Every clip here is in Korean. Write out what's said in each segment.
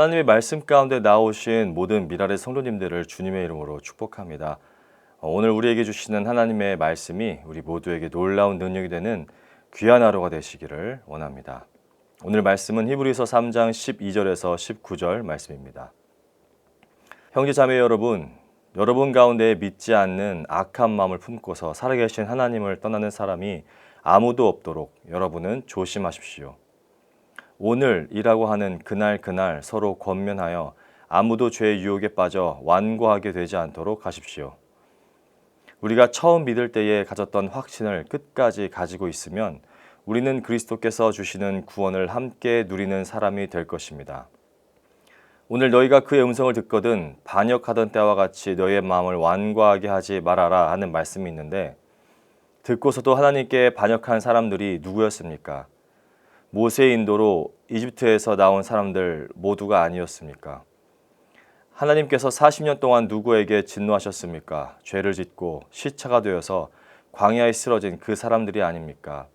하나님의 말씀 가운데 나오신 모든 미랄의 성도님들을 주님의 이름으로 축복합니다. 오늘 우리에게 주시는 하나님의 말씀이 우리 모두에게 놀라운 능력이 되는 귀한 하루가 되시기를 원합니다. 오늘 말씀은 히브리서 3장 12절에서 19절 말씀입니다. 형제 자매 여러분 가운데 믿지 않는 악한 마음을 품고서 살아계신 하나님을 떠나는 사람이 아무도 없도록 여러분은 조심하십시오. 오늘이라고 하는 그날 서로 권면하여 아무도 죄의 유혹에 빠져 완고하게 되지 않도록 하십시오. 우리가 처음 믿을 때에 가졌던 확신을 끝까지 가지고 있으면 우리는 그리스도께서 주시는 구원을 함께 누리는 사람이 될 것입니다. 오늘 너희가 그의 음성을 듣거든 반역하던 때와 같이 너희의 마음을 완고하게 하지 말아라 하는 말씀이 있는데, 듣고서도 하나님께 반역한 사람들이 누구였습니까? 모세의 인도로 이집트에서 나온 사람들 모두가 아니었습니까? 하나님께서 40년 동안 누구에게 진노하셨습니까? 죄를 짓고 시체가 되어서 광야에 쓰러진 그 사람들이 아닙니까?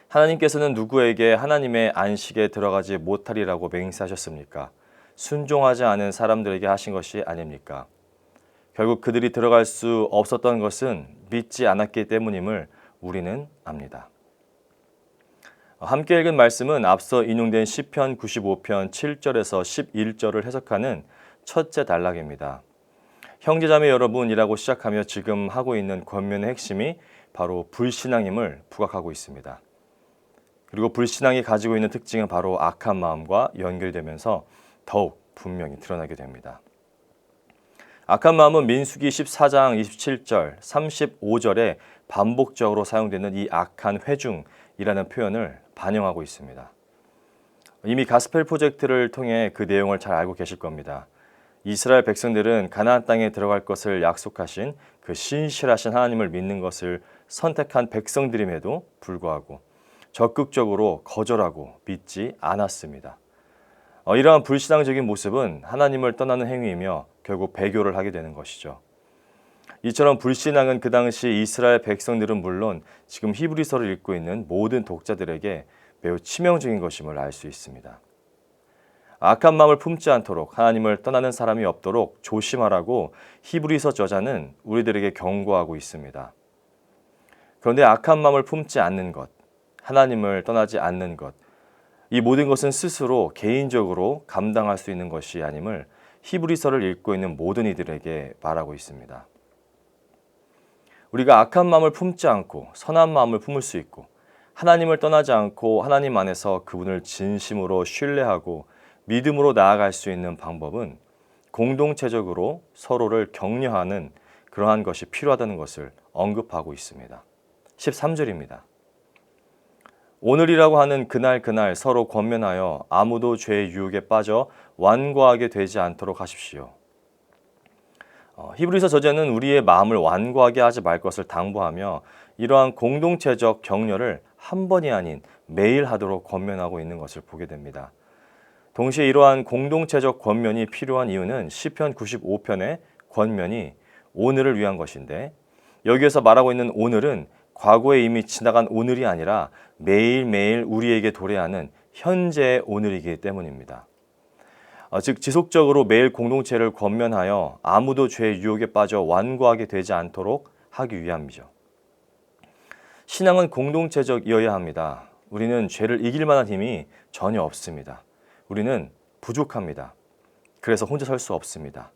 하나님께서는 누구에게 하나님의 안식에 들어가지 못하리라고 맹세하셨습니까? 순종하지 않은 사람들에게 하신 것이 아닙니까? 결국 그들이 들어갈 수 없었던 것은 믿지 않았기 때문임을 우리는 압니다. 함께 읽은 말씀은 앞서 인용된 시편 95편 7절에서 11절을 해석하는 첫째 단락입니다. 형제자매 여러분이라고 시작하며 지금 하고 있는 권면의 핵심이 바로 불신앙임을 부각하고 있습니다. 그리고 불신앙이 가지고 있는 특징은 바로 악한 마음과 연결되면서 더욱 분명히 드러나게 됩니다. 악한 마음은 민수기 14장 27절, 35절에 반복적으로 사용되는 이 악한 회중이라는 표현을 반영하고 있습니다. 이미 가스펠 프로젝트를 통해 그 내용을 잘 알고 계실 겁니다. 이스라엘 백성들은 가나안 땅에 들어갈 것을 약속하신 그 신실하신 하나님을 믿는 것을 선택한 백성들임에도 불구하고 적극적으로 거절하고 믿지 않았습니다. 이러한 불신앙적인 모습은 하나님을 떠나는 행위이며 결국 배교를 하게 되는 것이죠. 이처럼 불신앙은 그 당시 이스라엘 백성들은 물론 지금 히브리서를 읽고 있는 모든 독자들에게 매우 치명적인 것임을 알 수 있습니다. 악한 마음을 품지 않도록 하나님을 떠나는 사람이 없도록 조심하라고 히브리서 저자는 우리들에게 경고하고 있습니다. 그런데 악한 마음을 품지 않는 것, 하나님을 떠나지 않는 것, 이 모든 것은 스스로 개인적으로 감당할 수 있는 것이 아님을 히브리서를 읽고 있는 모든 이들에게 말하고 있습니다. 우리가 악한 마음을 품지 않고 선한 마음을 품을 수 있고 하나님을 떠나지 않고 하나님 안에서 그분을 진심으로 신뢰하고 믿음으로 나아갈 수 있는 방법은 공동체적으로 서로를 격려하는 그러한 것이 필요하다는 것을 언급하고 있습니다. 13절입니다. 오늘이라고 하는 그날 서로 권면하여 아무도 죄의 유혹에 빠져 완고하게 되지 않도록 하십시오. 히브리서 저자는 우리의 마음을 완고하게 하지 말 것을 당부하며 이러한 공동체적 격려를 한 번이 아닌 매일 하도록 권면하고 있는 것을 보게 됩니다. 동시에 이러한 공동체적 권면이 필요한 이유는 시편 95편의 권면이 오늘을 위한 것인데, 여기에서 말하고 있는 오늘은 과거에 이미 지나간 오늘이 아니라 매일매일 우리에게 도래하는 현재의 오늘이기 때문입니다. 즉 지속적으로 매일 공동체를 권면하여 아무도 죄의 유혹에 빠져 완고하게 되지 않도록 하기 위함이죠. 신앙은 공동체적이어야 합니다. 우리는 죄를 이길 만한 힘이 전혀 없습니다. 우리는 부족합니다. 그래서 혼자 설 수 없습니다.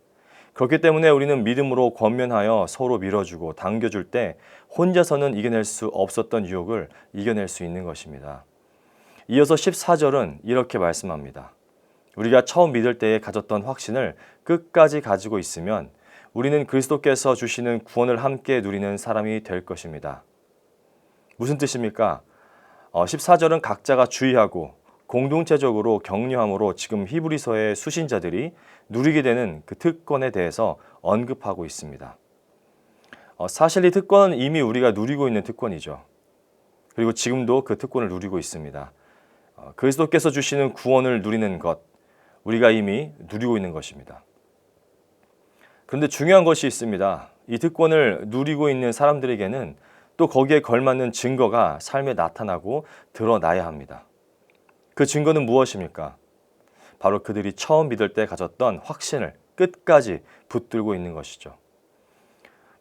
그렇기 때문에 우리는 믿음으로 권면하여 서로 밀어주고 당겨줄 때 혼자서는 이겨낼 수 없었던 유혹을 이겨낼 수 있는 것입니다. 이어서 14절은 이렇게 말씀합니다. 우리가 처음 믿을 때에 가졌던 확신을 끝까지 가지고 있으면 우리는 그리스도께서 주시는 구원을 함께 누리는 사람이 될 것입니다. 무슨 뜻입니까? 14절은 각자가 주의하고 공동체적으로 격려함으로 지금 히브리서의 수신자들이 누리게 되는 그 특권에 대해서 언급하고 있습니다. 사실 이 특권은 이미 우리가 누리고 있는 특권이죠. 그리고 지금도 그 특권을 누리고 있습니다. 그리스도께서 주시는 구원을 누리는 것, 우리가 이미 누리고 있는 것입니다. 그런데 중요한 것이 있습니다. 이 특권을 누리고 있는 사람들에게는 또 거기에 걸맞는 증거가 삶에 나타나고 드러나야 합니다. 그 증거는 무엇입니까? 바로 그들이 처음 믿을 때 가졌던 확신을 끝까지 붙들고 있는 것이죠.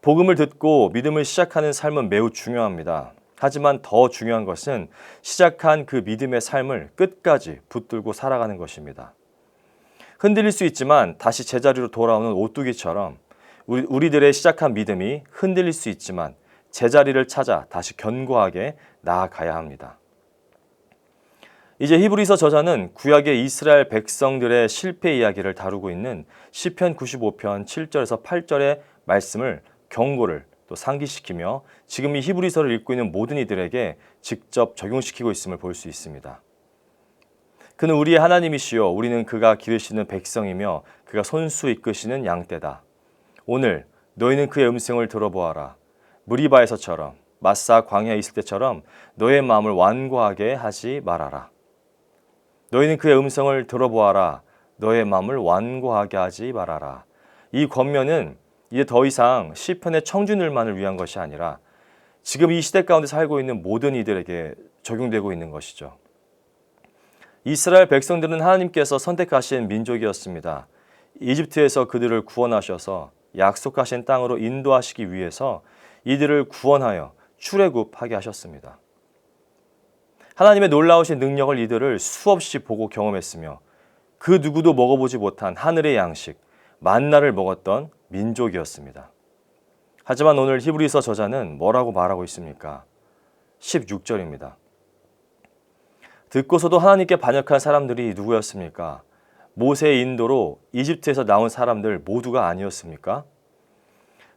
복음을 듣고 믿음을 시작하는 삶은 매우 중요합니다. 하지만 더 중요한 것은 시작한 그 믿음의 삶을 끝까지 붙들고 살아가는 것입니다. 흔들릴 수 있지만 다시 제자리로 돌아오는 오뚜기처럼 우리들의 시작한 믿음이 흔들릴 수 있지만 제자리를 찾아 다시 견고하게 나아가야 합니다. 이제 히브리서 저자는 구약의 이스라엘 백성들의 실패 이야기를 다루고 있는 시편 95편 7절에서 8절의 말씀을 경고를 또 상기시키며 지금 이 히브리서를 읽고 있는 모든 이들에게 직접 적용시키고 있음을 볼 수 있습니다. 그는 우리의 하나님이시요 우리는 그가 기르시는 백성이며 그가 손수 이끄시는 양떼다. 오늘 너희는 그의 음성을 들어보아라. 무리바에서처럼 마사 광야에 있을 때처럼 너의 마음을 완고하게 하지 말아라. 너희는 그의 음성을 들어보아라. 너의 마음을 완고하게 하지 말아라. 이 권면은 이제 더 이상 시편의 청중들만을 위한 것이 아니라 지금 이 시대 가운데 살고 있는 모든 이들에게 적용되고 있는 것이죠. 이스라엘 백성들은 하나님께서 선택하신 민족이었습니다. 이집트에서 그들을 구원하셔서 약속하신 땅으로 인도하시기 위해서 이들을 구원하여 출애굽하게 하셨습니다. 하나님의 놀라우신 능력을 이들을 수없이 보고 경험했으며 그 누구도 먹어보지 못한 하늘의 양식, 만나를 먹었던 민족이었습니다. 하지만 오늘 히브리서 저자는 뭐라고 말하고 있습니까? 16절입니다. 듣고서도 하나님께 반역한 사람들이 누구였습니까? 모세의 인도로 이집트에서 나온 사람들 모두가 아니었습니까?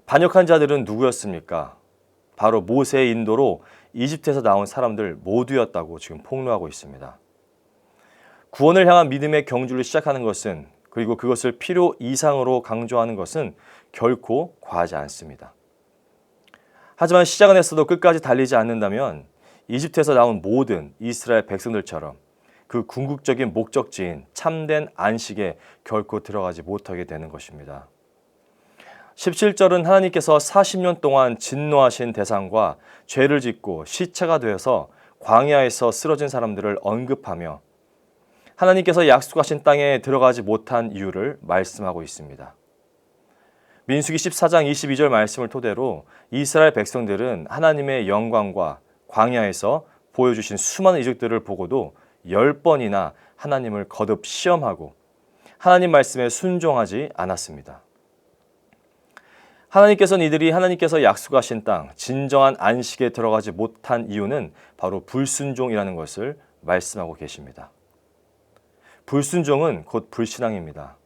반역한 자들은 누구였습니까? 바로 모세의 인도로 이집트에서 나온 사람들 모두였다고 지금 폭로하고 있습니다. 구원을 향한 믿음의 경주를 시작하는 것은 그리고 그것을 필요 이상으로 강조하는 것은 결코 과하지 않습니다. 하지만 시작은 했어도 끝까지 달리지 않는다면 이집트에서 나온 모든 이스라엘 백성들처럼 그 궁극적인 목적지인 참된 안식에 결코 들어가지 못하게 되는 것입니다. 17절은 하나님께서 40년 동안 진노하신 대상과 죄를 짓고 시체가 되어서 광야에서 쓰러진 사람들을 언급하며 하나님께서 약속하신 땅에 들어가지 못한 이유를 말씀하고 있습니다. 민수기 14장 22절 말씀을 토대로 이스라엘 백성들은 하나님의 영광과 광야에서 보여주신 수많은 이적들을 보고도 10번이나 하나님을 거듭 시험하고 하나님 말씀에 순종하지 않았습니다. 하나님께서는 이들이 하나님께서 약속하신 땅, 진정한 안식에 들어가지 못한 이유는 바로 불순종이라는 것을 말씀하고 계십니다. 불순종은 곧 불신앙입니다.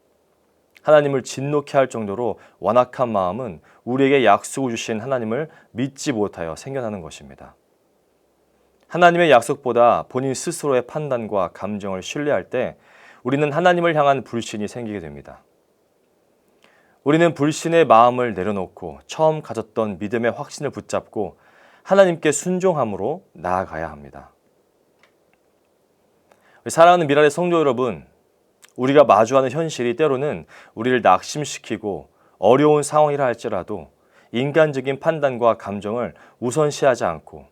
하나님을 진노케 할 정도로 완악한 마음은 우리에게 약속을 주신 하나님을 믿지 못하여 생겨나는 것입니다. 하나님의 약속보다 본인 스스로의 판단과 감정을 신뢰할 때 우리는 하나님을 향한 불신이 생기게 됩니다. 우리는 불신의 마음을 내려놓고 처음 가졌던 믿음의 확신을 붙잡고 하나님께 순종함으로 나아가야 합니다. 사랑하는 미랄의 성도 여러분, 우리가 마주하는 현실이 때로는 우리를 낙심시키고 어려운 상황이라 할지라도 인간적인 판단과 감정을 우선시하지 않고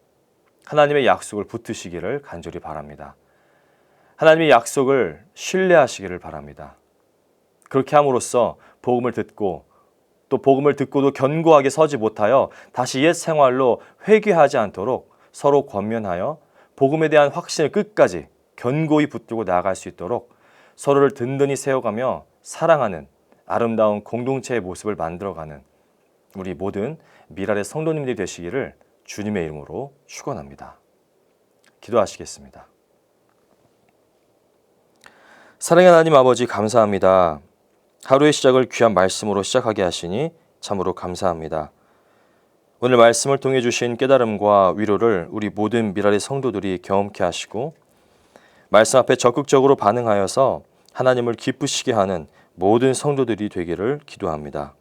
하나님의 약속을 붙드시기를 간절히 바랍니다. 하나님의 약속을 신뢰하시기를 바랍니다. 그렇게 함으로써 복음을 듣고 또 복음을 듣고도 견고하게 서지 못하여 다시 옛 생활로 회귀하지 않도록 서로 권면하여 복음에 대한 확신을 끝까지 견고히 붙들고 나아갈 수 있도록 서로를 든든히 세워가며 사랑하는 아름다운 공동체의 모습을 만들어가는 우리 모든 미랄의 성도님들이 되시기를 주님의 이름으로 축원합니다. 기도하시겠습니다. 사랑의 하나님 아버지 감사합니다. 하루의 시작을 귀한 말씀으로 시작하게 하시니 참으로 감사합니다. 오늘 말씀을 통해 주신 깨달음과 위로를 우리 모든 미랄의 성도들이 경험케 하시고 말씀 앞에 적극적으로 반응하여서 하나님을 기쁘시게 하는 모든 성도들이 되기를 기도합니다.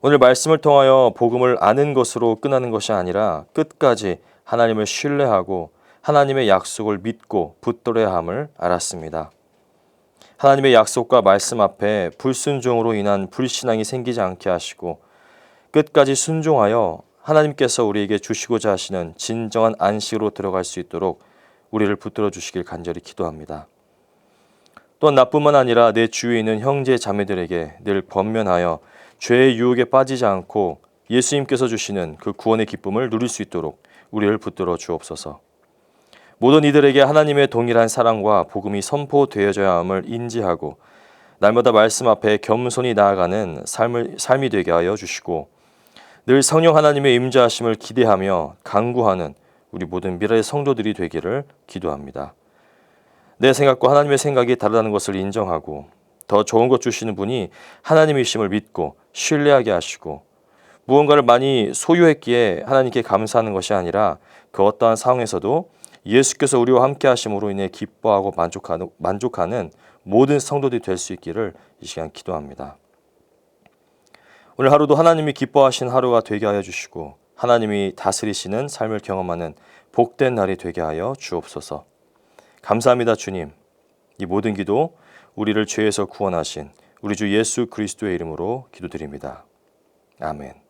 오늘 말씀을 통하여 복음을 아는 것으로 끝나는 것이 아니라 끝까지 하나님을 신뢰하고 하나님의 약속을 믿고 붙들어야 함을 알았습니다. 하나님의 약속과 말씀 앞에 불순종으로 인한 불신앙이 생기지 않게 하시고 끝까지 순종하여 하나님께서 우리에게 주시고자 하시는 진정한 안식으로 들어갈 수 있도록 우리를 붙들어 주시길 간절히 기도합니다. 또한 나뿐만 아니라 내 주위에 있는 형제 자매들에게 늘 권면하여 죄의 유혹에 빠지지 않고 예수님께서 주시는 그 구원의 기쁨을 누릴 수 있도록 우리를 붙들어 주옵소서. 모든 이들에게 하나님의 동일한 사랑과 복음이 선포되어져야 함을 인지하고 날마다 말씀 앞에 겸손히 나아가는 삶이 되게 하여 주시고 늘 성령 하나님의 임재하심을 기대하며 간구하는 우리 모든 미래의 성도들이 되기를 기도합니다. 내 생각과 하나님의 생각이 다르다는 것을 인정하고 더 좋은 것 주시는 분이 하나님이심을 믿고 신뢰하게 하시고 무언가를 많이 소유했기에 하나님께 감사하는 것이 아니라 그 어떠한 상황에서도 예수께서 우리와 함께 하심으로 인해 기뻐하고 만족하는 모든 성도들이 될 수 있기를 이 시간 기도합니다. 오늘 하루도 하나님이 기뻐하신 하루가 되게 하여 주시고 하나님이 다스리시는 삶을 경험하는 복된 날이 되게 하여 주옵소서. 감사합니다, 주님. 이 모든 기도 우리를 죄에서 구원하신 우리 주 예수 그리스도의 이름으로 기도드립니다. 아멘.